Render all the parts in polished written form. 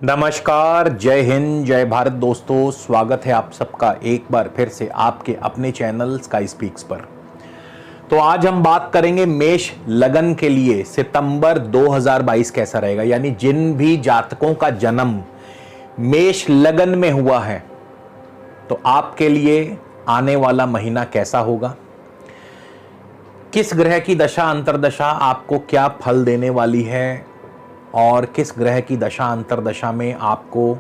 नमस्कार, जय हिंद, जय भारत दोस्तों। स्वागत है आप सबका एक बार फिर से आपके अपने चैनल स्काई स्पीक्स पर। तो आज हम बात करेंगे मेष लगन के लिए सितंबर 2022 कैसा रहेगा। यानी जिन भी जातकों का जन्म मेष लगन में हुआ है तो आपके लिए आने वाला महीना कैसा होगा, किस ग्रह की दशा अंतरदशा आपको क्या फल देने वाली है और किस ग्रह की दशा अंतरदशा में आपको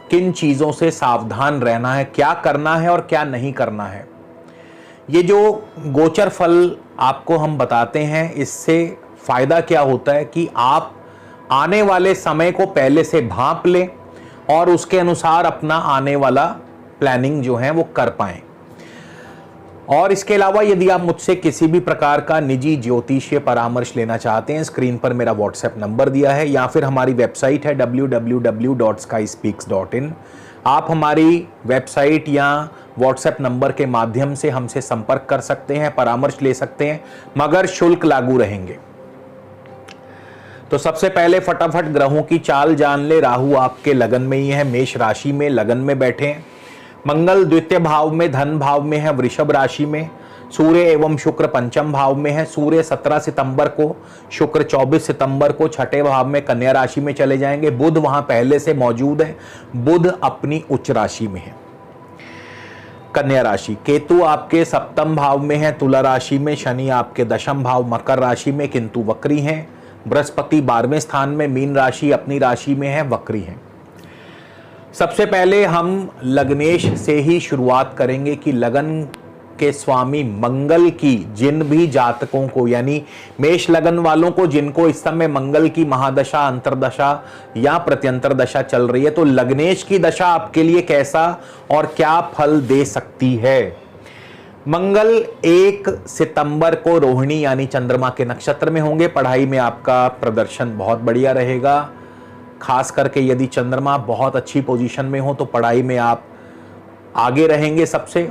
किन चीज़ों से सावधान रहना है, क्या करना है और क्या नहीं करना है। ये जो गोचर फल आपको हम बताते हैं, इससे फ़ायदा क्या होता है कि आप आने वाले समय को पहले से भांप लें और उसके अनुसार अपना आने वाला प्लानिंग जो है वो कर पाएं। और इसके अलावा यदि आप मुझसे किसी भी प्रकार का निजी ज्योतिषीय परामर्श लेना चाहते हैं, स्क्रीन पर मेरा व्हाट्सएप नंबर दिया है या फिर हमारी वेबसाइट है www.skyspeaks.in। आप हमारी वेबसाइट या व्हाट्सएप नंबर के माध्यम से हमसे संपर्क कर सकते हैं, परामर्श ले सकते हैं, मगर शुल्क लागू रहेंगे। तो सबसे पहले फटाफट ग्रहों की चाल जान ले। राहु आपके लगन में ही है, मेष राशि में लगन में बैठे हैं। मंगल द्वितीय भाव में धन भाव में है, वृषभ राशि में। सूर्य एवं शुक्र पंचम भाव में है। सूर्य 17 सितंबर को, शुक्र 24 सितंबर को छठे भाव में कन्या राशि में चले जाएंगे। बुध वहां पहले से मौजूद है, बुध अपनी उच्च राशि में है, कन्या राशि। केतु आपके सप्तम भाव में है, तुला राशि में। शनि आपके दशम भाव मकर राशि में, किंतु वक्री हैं। बृहस्पति 12वें स्थान में मीन राशि अपनी राशि में है, वक्री हैं। सबसे पहले हम लग्नेश से ही शुरुआत करेंगे कि लगन के स्वामी मंगल की जिन भी जातकों को, यानी मेष लगन वालों को जिनको इस समय मंगल की महादशा अंतरदशा या प्रत्यंतर दशा चल रही है, तो लग्नेश की दशा आपके लिए कैसा और क्या फल दे सकती है। मंगल 1 सितंबर को रोहिणी यानी चंद्रमा के नक्षत्र में होंगे। पढ़ाई में आपका प्रदर्शन बहुत बढ़िया रहेगा, खास करके यदि चंद्रमा बहुत अच्छी पोजीशन में हो तो पढ़ाई में आप आगे रहेंगे सबसे।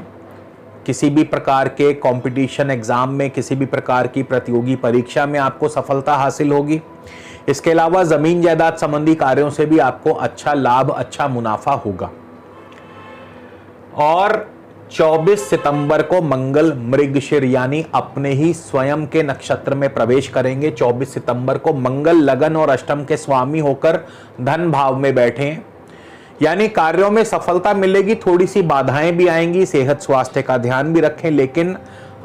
किसी भी प्रकार के कंपटीशन एग्जाम में, किसी भी प्रकार की प्रतियोगी परीक्षा में आपको सफलता हासिल होगी। इसके अलावा जमीन जायदाद संबंधी कार्यों से भी आपको अच्छा लाभ, अच्छा मुनाफा होगा। और 24 सितंबर को मंगल मृगशिर यानी अपने ही स्वयं के नक्षत्र में प्रवेश करेंगे। 24 सितंबर को मंगल लगन और अष्टम के स्वामी होकर धन भाव में बैठे हैं, यानी कार्यों में सफलता मिलेगी। थोड़ी सी बाधाएं भी आएंगी, सेहत स्वास्थ्य का ध्यान भी रखें, लेकिन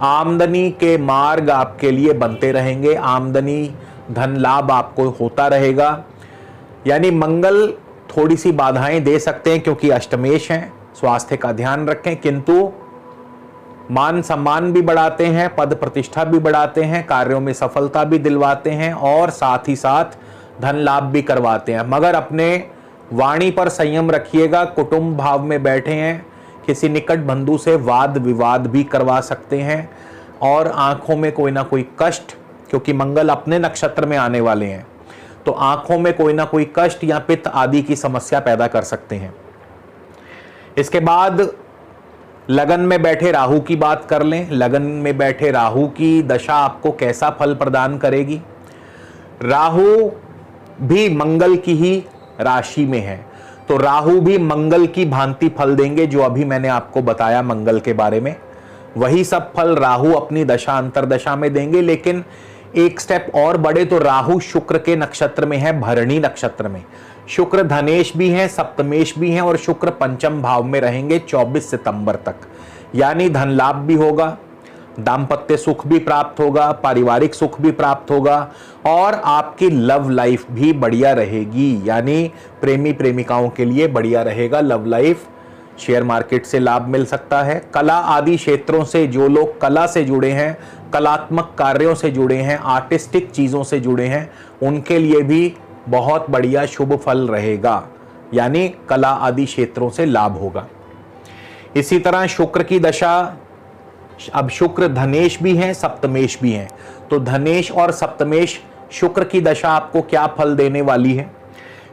आमदनी के मार्ग आपके लिए बनते रहेंगे। आमदनी धन लाभ आपको होता रहेगा। यानी मंगल थोड़ी सी बाधाएं दे सकते हैं क्योंकि अष्टमेश हैं, स्वास्थ्य का ध्यान रखें, किंतु मान सम्मान भी बढ़ाते हैं, पद प्रतिष्ठा भी बढ़ाते हैं, कार्यों में सफलता भी दिलवाते हैं और साथ ही साथ धन लाभ भी करवाते हैं। मगर अपने वाणी पर संयम रखिएगा। कुटुंब भाव में बैठे हैं, किसी निकट बंधु से वाद विवाद भी करवा सकते हैं और आंखों में कोई ना कोई कष्ट, क्योंकि मंगल अपने नक्षत्र में आने वाले हैं, तो आंखों में कोई ना कोई कष्ट या पित्त आदि की समस्या पैदा कर सकते हैं। इसके बाद लगन में बैठे राहु की बात कर लें। लगन में बैठे राहु की दशा आपको कैसा फल प्रदान करेगी। राहु भी मंगल की ही राशि में है, तो राहु भी मंगल की भांति फल देंगे। जो अभी मैंने आपको बताया मंगल के बारे में, वही सब फल राहु अपनी दशा अंतरदशा में देंगे। लेकिन एक स्टेप और बढ़े तो राहु शुक्र के नक्षत्र में है, भरणी नक्षत्र में। शुक्र धनेश भी हैं, सप्तमेश भी हैं और शुक्र पंचम भाव में रहेंगे 24 सितंबर तक। यानी धन लाभ भी होगा, दाम्पत्य सुख भी प्राप्त होगा, पारिवारिक सुख भी प्राप्त होगा और आपकी लव लाइफ भी बढ़िया रहेगी। यानी प्रेमी प्रेमिकाओं के लिए बढ़िया रहेगा लव लाइफ। शेयर मार्केट से लाभ मिल सकता है। कला आदि क्षेत्रों से जो लोग कला से जुड़े हैं, कलात्मक कार्यों से जुड़े हैं, आर्टिस्टिक चीज़ों से जुड़े हैं, उनके लिए भी बहुत बढ़िया शुभ फल रहेगा। यानी कला आदि क्षेत्रों से लाभ होगा। इसी तरह शुक्र की दशा, अब शुक्र धनेश भी हैं, सप्तमेश भी हैं, तो धनेश और सप्तमेश शुक्र की दशा आपको क्या फल देने वाली है।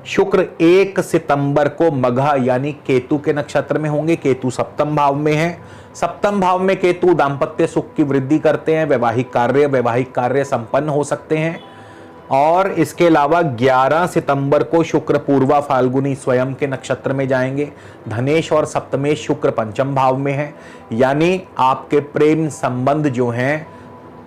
शुक्र 1 सितंबर को मघा यानी केतु के नक्षत्र में होंगे। केतु सप्तम भाव में है। सप्तम भाव में केतु दाम्पत्य सुख की वृद्धि करते हैं, वैवाहिक कार्य संपन्न हो सकते हैं। और इसके अलावा 11 सितंबर को शुक्र पूर्वा फाल्गुनी स्वयं के नक्षत्र में जाएंगे। धनेश और सप्तमेश शुक्र पंचम भाव में है, यानी आपके प्रेम संबंध जो हैं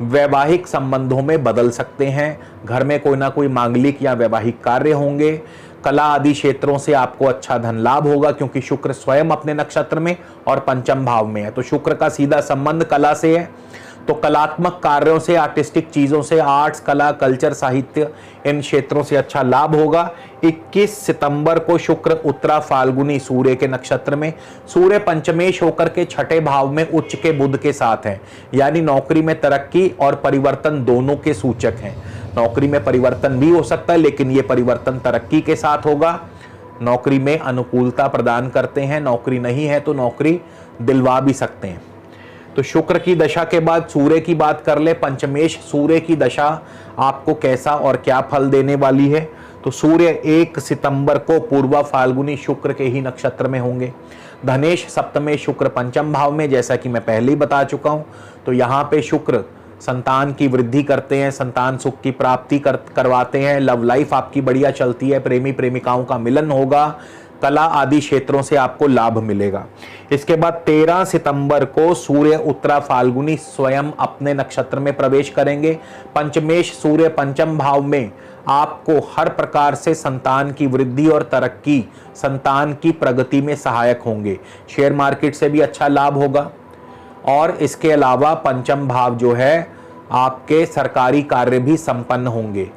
वैवाहिक संबंधों में बदल सकते हैं। घर में कोई ना कोई मांगलिक या वैवाहिक कार्य होंगे। कला आदि क्षेत्रों से आपको अच्छा धन लाभ होगा, क्योंकि शुक्र स्वयं अपने नक्षत्र में और पंचम भाव में है। तो शुक्र का सीधा संबंध कला से है, तो कलात्मक कार्यों से, आर्टिस्टिक चीज़ों से, आर्ट्स, कला, कल्चर, साहित्य, इन क्षेत्रों से अच्छा लाभ होगा। 21 सितंबर को शुक्र उत्तरा फाल्गुनी सूर्य के नक्षत्र में, सूर्य पंचमेश होकर के छठे भाव में उच्च के बुध के साथ है, यानी नौकरी में तरक्की और परिवर्तन दोनों के सूचक हैं। नौकरी में परिवर्तन भी हो सकता है, लेकिन ये परिवर्तन तरक्की के साथ होगा। नौकरी में अनुकूलता प्रदान करते हैं, नौकरी नहीं है तो नौकरी दिलवा भी सकते हैं। तो शुक्र की दशा के बाद सूर्य की बात कर ले। पंचमेश सूर्य की दशा आपको कैसा और क्या फल देने वाली है? तो सूर्य 1 सितंबर को पूर्वा फाल्गुनी शुक्र के ही नक्षत्र में होंगे। धनेश सप्तमेश शुक्र पंचम भाव में, जैसा कि मैं पहले ही बता चुका हूं। तो यहाँ पे शुक्र संतान की वृद्धि करते हैं, संतान सुख की प्राप्ति करवाते हैं। लव लाइफ आपकी बढ़िया चलती है, प्रेमी प्रेमिकाओं का मिलन होगा, कला आदि क्षेत्रों से आपको लाभ मिलेगा। इसके बाद 13 सितंबर को सूर्य उत्तरा फाल्गुनी स्वयं अपने नक्षत्र में प्रवेश करेंगे। पंचमेश सूर्य पंचम भाव में आपको हर प्रकार से संतान की वृद्धि और तरक्की, संतान की प्रगति में सहायक होंगे। शेयर मार्केट से भी अच्छा लाभ होगा। और इसके अलावा पंचम भाव जो है आपके सरकारी कार्य भी संपन्न होंगे।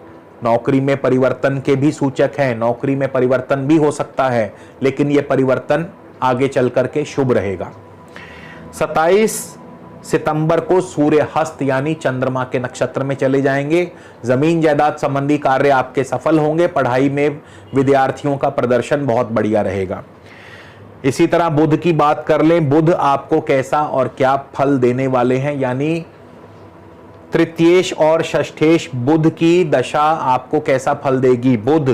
नौकरी में परिवर्तन के भी सूचक हैं, नौकरी में परिवर्तन भी हो सकता है, लेकिन यह परिवर्तन आगे चल करके शुभ रहेगा। 27 सितंबर को सूर्य हस्त यानी चंद्रमा के नक्षत्र में चले जाएंगे। जमीन जायदाद संबंधी कार्य आपके सफल होंगे। पढ़ाई में विद्यार्थियों का प्रदर्शन बहुत बढ़िया रहेगा। इसी तरह बुध की बात कर लें। बुध आपको कैसा और क्या फल देने वाले हैं, यानी तृतीयेश और षष्ठेश बुध की दशा आपको कैसा फल देगी? बुध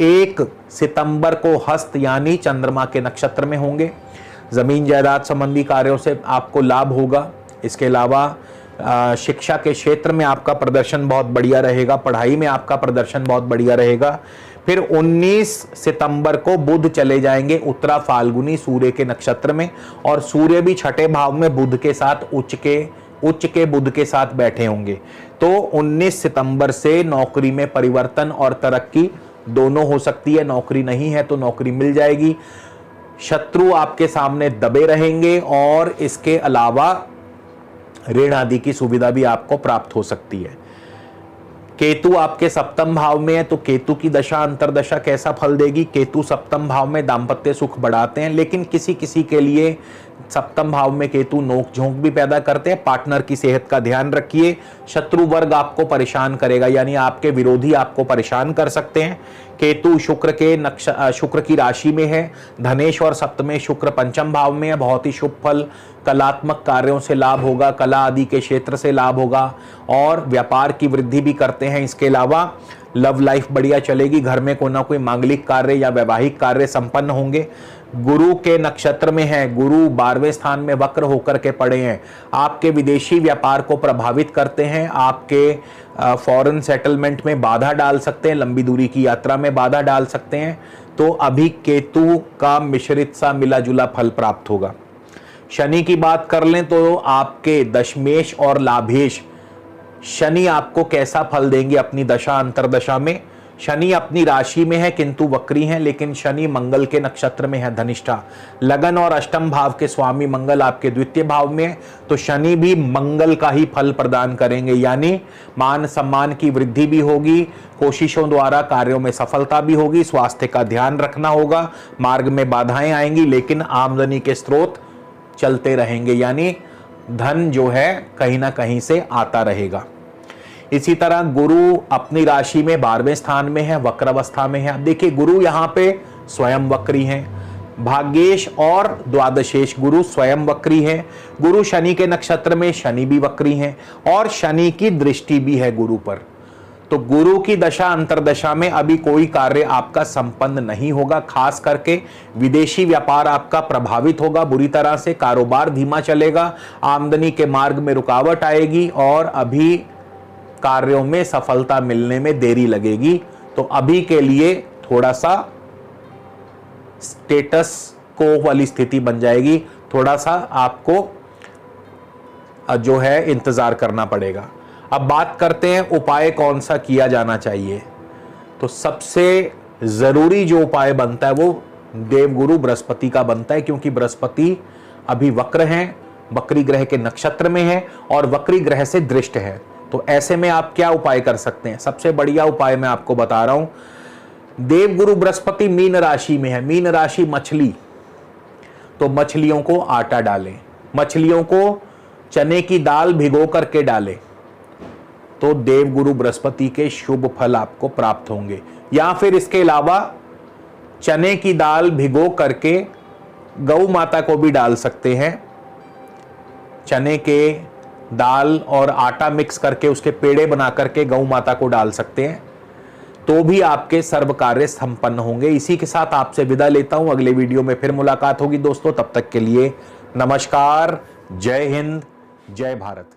1 सितंबर को हस्त यानी चंद्रमा के नक्षत्र में होंगे। जमीन जायदाद संबंधी कार्यों से आपको लाभ होगा। इसके अलावा शिक्षा के क्षेत्र में आपका प्रदर्शन बहुत बढ़िया रहेगा, पढ़ाई में आपका प्रदर्शन बहुत बढ़िया रहेगा। फिर 19 सितंबर को बुध चले जाएंगे उत्तरा फाल्गुनी सूर्य के नक्षत्र में, और सूर्य भी छठे भाव में बुध के साथ उच्च के बुध के साथ बैठे होंगे। तो 19 सितंबर से नौकरी में परिवर्तन और तरक्की दोनों हो सकती है। नौकरी नहीं है तो नौकरी मिल जाएगी। शत्रु आपके सामने दबे रहेंगे, और इसके अलावा ऋण आदि की सुविधा भी आपको प्राप्त हो सकती है। केतु आपके सप्तम भाव में है, तो केतु की दशा अंतरदशा कैसा फल देगी? केतु सप्तम भाव में दाम्पत्य सुख बढ़ाते हैं, लेकिन किसी किसी के लिए सप्तम भाव में केतु नोक झोंक भी पैदा करते हैं। पार्टनर की सेहत का ध्यान रखिए। शत्रु वर्ग आपको परेशान करेगा, यानी आपके विरोधी आपको परेशान कर सकते हैं। केतु शुक्र की राशि में है। धनेश और सप्तमेश शुक्र पंचम भाव में है। बहुत ही शुभ फल, कलात्मक कार्यों से लाभ होगा, कला आदि के क्षेत्र से लाभ होगा, और व्यापार की वृद्धि भी करते हैं। इसके अलावा लव लाइफ बढ़िया चलेगी। घर में कोई ना कोई मांगलिक कार्य या वैवाहिक कार्य संपन्न होंगे। गुरु के नक्षत्र में है, गुरु 12वें स्थान में वक्र होकर के पड़े हैं। आपके विदेशी व्यापार को प्रभावित करते हैं, आपके फॉरेन सेटलमेंट में बाधा डाल सकते हैं, लंबी दूरी की यात्रा में बाधा डाल सकते हैं। तो अभी केतु का मिश्रित सा मिला जुला फल प्राप्त होगा। शनि की बात कर लें तो आपके दशमेश और लाभेश शनि आपको कैसा फल देंगे अपनी दशा अंतरदशा में? शनि अपनी राशि में है किंतु वक्री हैं, लेकिन शनि मंगल के नक्षत्र में है, धनिष्ठा। लगन और अष्टम भाव के स्वामी मंगल आपके द्वितीय भाव में है, तो शनि भी मंगल का ही फल प्रदान करेंगे, यानी मान सम्मान की वृद्धि भी होगी, कोशिशों द्वारा कार्यों में सफलता भी होगी। स्वास्थ्य का ध्यान रखना होगा। मार्ग में बाधाएं आएंगी, लेकिन आमदनी के स्रोत चलते रहेंगे, यानी धन जो है कहीं ना कहीं से आता रहेगा। इसी तरह गुरु अपनी राशि में 12वें स्थान में है, वक्र अवस्था में है। अब देखिए गुरु यहाँ पे स्वयं वक्री हैं। भाग्येश और द्वादशेश गुरु स्वयं वक्री हैं। गुरु शनि के नक्षत्र में, शनि भी वक्री हैं, और शनि की दृष्टि भी है गुरु पर। तो गुरु की दशा अंतरदशा में अभी कोई कार्य आपका संपन्न नहीं होगा। खास करके विदेशी व्यापार आपका प्रभावित होगा बुरी तरह से। कारोबार धीमा चलेगा, आमदनी के मार्ग में रुकावट आएगी, और अभी कार्यों में सफलता मिलने में देरी लगेगी। तो अभी के लिए थोड़ा सा स्टेटस को वाली स्थिति बन जाएगी, थोड़ा सा आपको जो है इंतजार करना पड़ेगा। अब बात करते हैं उपाय कौन सा किया जाना चाहिए। तो सबसे जरूरी जो उपाय बनता है वो देवगुरु बृहस्पति का बनता है, क्योंकि बृहस्पति अभी वक्र हैं, वक्री ग्रह के नक्षत्र में है और वक्री ग्रह से दृष्ट है। तो ऐसे में आप क्या उपाय कर सकते हैं? सबसे बढ़िया उपाय मैं आपको बता रहा हूं। देवगुरु बृहस्पति मीन राशि में है, मीन राशि मछली, तो मछलियों को आटा डालें, मछलियों को चने की दाल भिगो करके डालें, तो देवगुरु बृहस्पति के शुभ फल आपको प्राप्त होंगे। या फिर इसके अलावा चने की दाल भिगो करके गौ माता को भी डाल सकते हैं, चने के दाल और आटा मिक्स करके उसके पेड़े बना करके गौ माता को डाल सकते हैं, तो भी आपके सर्व कार्य संपन्न होंगे। इसी के साथ आपसे विदा लेता हूं, अगले वीडियो में फिर मुलाकात होगी दोस्तों। तब तक के लिए नमस्कार, जय हिंद, जय भारत।